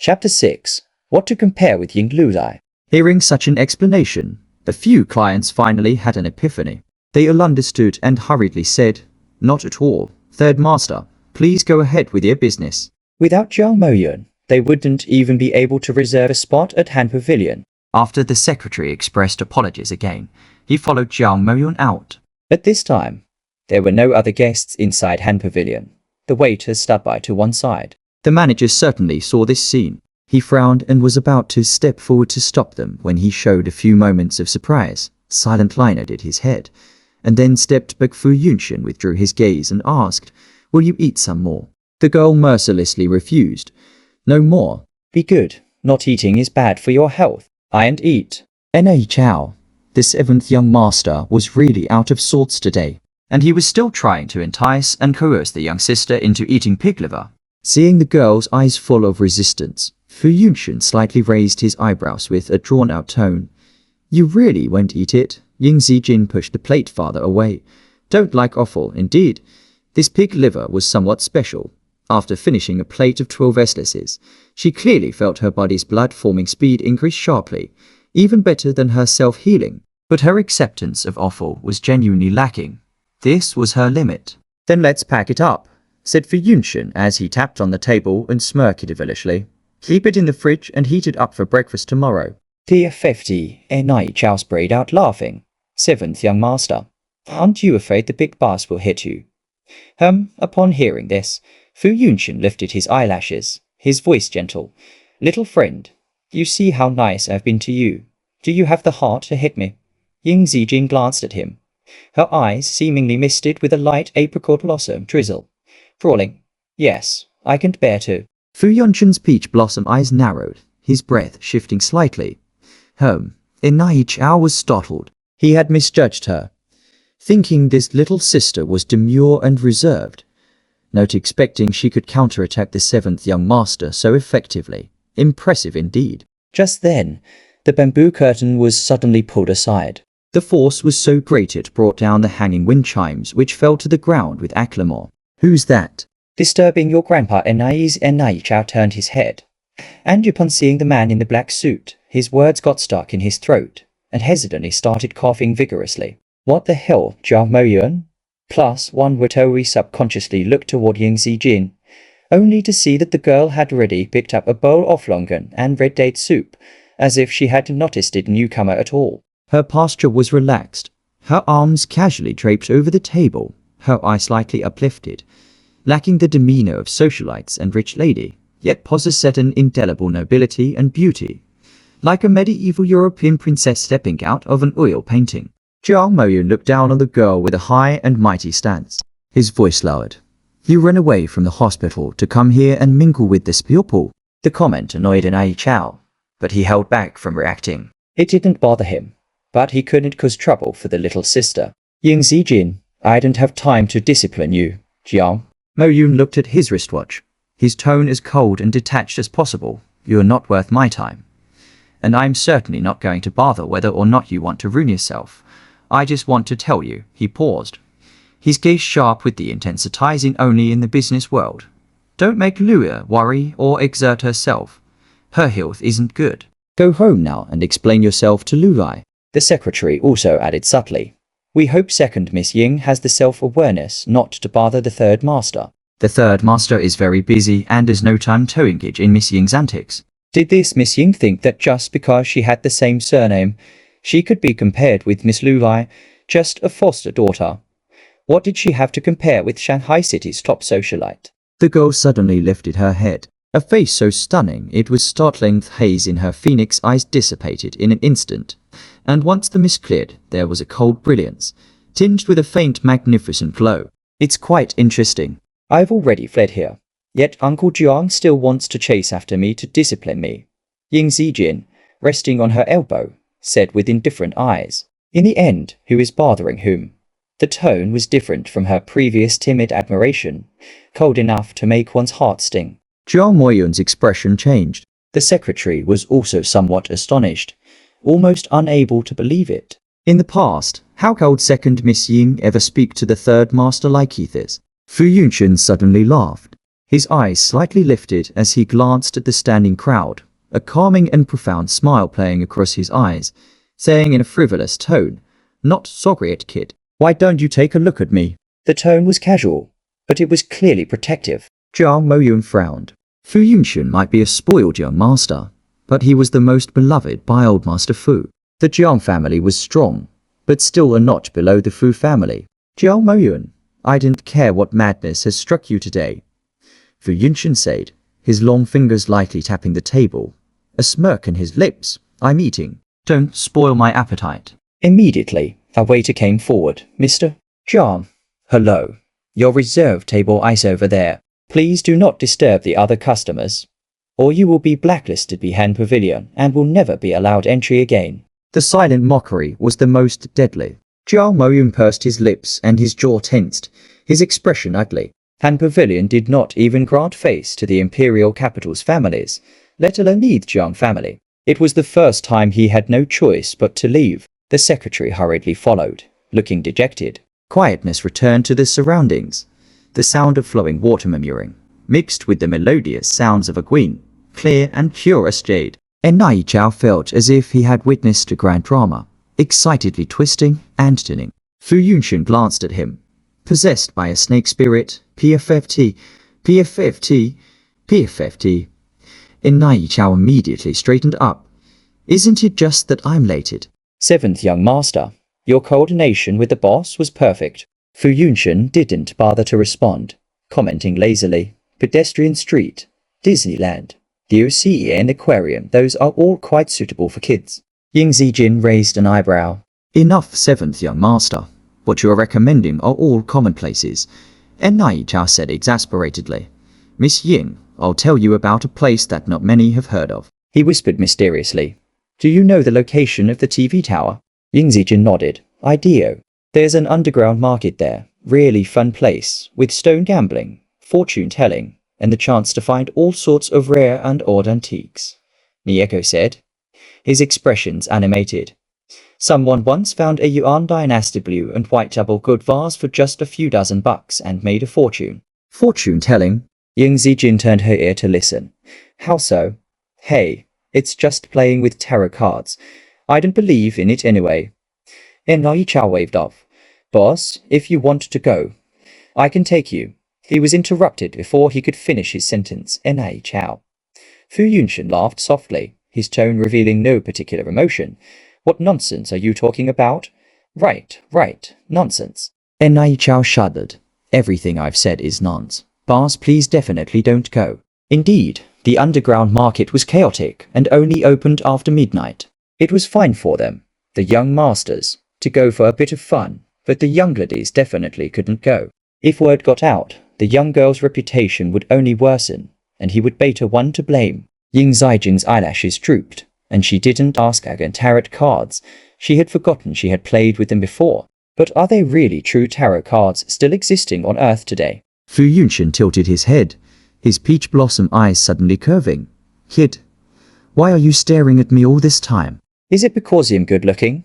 Chapter 6. What to compare with Ying Zijin. Hearing such an explanation, a few clients finally had an epiphany. They all understood and hurriedly said, "Not at all, third master, please go ahead with your business." Without Zhao Moyun, they wouldn't even be able to reserve a spot at Han Pavilion. After the secretary expressed apologies again, he followed Zhao Moyun out. At this time, there were no other guests inside Han Pavilion. The waiters stood by to one side. The manager certainly saw this scene. He frowned and was about to step forward to stop them when he showed a few moments of surprise. Silently nodded his head, and then stepped back. Fu Yunshan withdrew his gaze and asked, "Will you eat some more?" The girl mercilessly refused. "No more." Be good. Not eating is bad for your health. I and eat. N.A. Chao, the seventh young master, was really out of sorts today, and he was still trying to entice and coerce the young sister into eating pig liver. Seeing the girl's eyes full of resistance, Fu Yunshan slightly raised his eyebrows with a drawn-out tone. "You really won't eat it?" Ying Zijin pushed the plate farther away. "Don't like offal, indeed." This pig liver was somewhat special. After finishing a plate of 12 essences, she clearly felt her body's blood-forming speed increase sharply, even better than her self-healing. But her acceptance of offal was genuinely lacking. This was her limit. "Then let's pack it up," said Fu Yunshan as he tapped on the table and smirked devilishly. "Keep it in the fridge and heat it up for breakfast tomorrow." Dear 50, N.I. Chao sprayed out laughing. "Seventh young master, aren't you afraid the big boss will hit you?" Upon hearing this, Fu Yunshan lifted his eyelashes, his voice gentle. "Little friend, you see how nice I've been to you. Do you have the heart to hit me?" Ying Zijin glanced at him, her eyes seemingly misted with a light apricot blossom drizzle. Drawling, "Yes, I can't bear to." Fu Yunshan's peach blossom eyes narrowed, his breath shifting slightly. N.I. Chao was startled. He had misjudged her, thinking this little sister was demure and reserved, not expecting she could counterattack the seventh young master so effectively. Impressive indeed. Just then, the bamboo curtain was suddenly pulled aside. The force was so great it brought down the hanging wind chimes, which fell to the ground with acclamor. "Who's that?" "Disturbing your grandpa." N.I. Chao turned his head, and upon seeing the man in the black suit, his words got stuck in his throat, and hesitantly started coughing vigorously. "What the hell, Zhao Moyun?" Plus one would totally subconsciously look toward Ying Zijin, only to see that the girl had already picked up a bowl of longan and red date soup, as if she had noticed the newcomer at all. Her posture was relaxed, her arms casually draped over the table, her eyes slightly uplifted, lacking the demeanor of socialites and rich lady, yet possessed an indelible nobility and beauty, like a medieval European princess stepping out of an oil painting. Zhao Moyun looked down on the girl with a high and mighty stance. His voice lowered. "You ran away from the hospital to come here and mingle with this people." The comment annoyed N.I. Chao, but he held back from reacting. It didn't bother him, but he couldn't cause trouble for the little sister. "Ying Zijin, I don't have time to discipline you, Zhao." Moyun looked at his wristwatch, his tone as cold and detached as possible. "You're not worth my time. And I'm certainly not going to bother whether or not you want to ruin yourself. I just want to tell you." He paused, his gaze sharp with the intensitizing only in the business world. "Don't make Luwei worry or exert herself. Her health isn't good. Go home now and explain yourself to Luwei." The secretary also added subtly, "We hope second Miss Ying has the self-awareness not to bother the third master." The third master is very busy and has no time to engage in Miss Ying's antics. Did this Miss Ying think that just because she had the same surname, she could be compared with Miss Luwei, just a foster daughter? What did she have to compare with Shanghai City's top socialite? The girl suddenly lifted her head, a face so stunning it was startling. The haze in her phoenix eyes dissipated in an instant, and once the mist cleared, there was a cold brilliance, tinged with a faint magnificent glow. "It's quite interesting. I've already fled here, yet Uncle Jiang still wants to chase after me to discipline me." Ying Zijin, resting on her elbow, said with indifferent eyes. "In the end, who is bothering whom?" The tone was different from her previous timid admiration, cold enough to make one's heart sting. Zhao Moyun's expression changed. The secretary was also somewhat astonished, almost unable to believe it. In the past, how could second Miss Ying ever speak to the third master like this? Fu Yunshan suddenly laughed. his eyes slightly lifted as he glanced at the standing crowd, a calming and profound smile playing across his eyes, saying in a frivolous tone, "Not sorry, kid. Why don't you take a look at me?" The tone was casual, but it was clearly protective. Jiang Moyun frowned. Fu Yunxin might be a spoiled young master, but he was the most beloved by old Master Fu. The Jiang family was strong, but still a notch below the Fu family. "Jiang Moyun, I didn't care what madness has struck you today," Fu Yunxin said, his long fingers lightly tapping the table, a smirk on his lips. "I'm eating. Don't spoil my appetite." Immediately, a waiter came forward. "Mr. Jiang, hello. Your reserved table is over there. Please do not disturb the other customers, or you will be blacklisted behind pavilion and will never be allowed entry again." The silent mockery was the most deadly. Jiang Moyun pursed his lips and his jaw tensed, his expression ugly. Han Pavilion did not even grant face to the imperial capital's families, let alone the Jiang family. It was the first time he had no choice but to leave. The secretary hurriedly followed, looking dejected. Quietness returned to the surroundings. The sound of flowing water murmuring, mixed with the melodious sounds of a queen, clear and pure as jade. And Nai Chao felt as if he had witnessed a grand drama, excitedly twisting and turning. Fu Yunxin glanced at him, possessed by a snake spirit. PFFT, PFFT, PFFT. And Nai Chao immediately straightened up. "Isn't it just that I'm lated?" "Seventh young master, your coordination with the boss was perfect." Fu Yunxin didn't bother to respond, commenting lazily, "Pedestrian street, Disneyland, the OCEN aquarium, those are all quite suitable for kids." Ying Zijin raised an eyebrow. "Enough, seventh young master. What you are recommending are all commonplaces," and Nai Chao said exasperatedly. "Miss Ying, I'll tell you about a place that not many have heard of." He whispered mysteriously, "Do you know the location of the TV tower?" Ying Zijin nodded. "I do. There's an underground market there, really fun place, with stone gambling, fortune telling, and the chance to find all sorts of rare and odd antiques," Nieko said, his expressions animated. "Someone once found a Yuan Dynasty blue and white double good vase for just a few dozen bucks and made a fortune." "Fortune telling?" Ying Zijin turned her ear to listen. "How so?" "Hey, it's just playing with tarot cards. I don't believe in it anyway." And Nai Chao waved off. "Boss, if you want to go, I can take you." He was interrupted before he could finish his sentence. Nai Chao. Fu Yunxin laughed softly, his tone revealing no particular emotion. "What nonsense are you talking about?" Right, nonsense." And Nai Chao shuddered. "Everything I've said is nonsense. Boss, please definitely don't go." Indeed, the underground market was chaotic and only opened after midnight. It was fine for them, the young masters, to go for a bit of fun, but the young ladies definitely couldn't go. If word got out, the young girl's reputation would only worsen, and he would better one to blame. Ying Zijin's eyelashes drooped, and she didn't ask again tarot cards. She had forgotten she had played with them before. But are they really true tarot cards still existing on Earth today? Fu Yunxin tilted his head, his peach blossom eyes suddenly curving. "Kid, why are you staring at me all this time?" Is it because I'm good looking?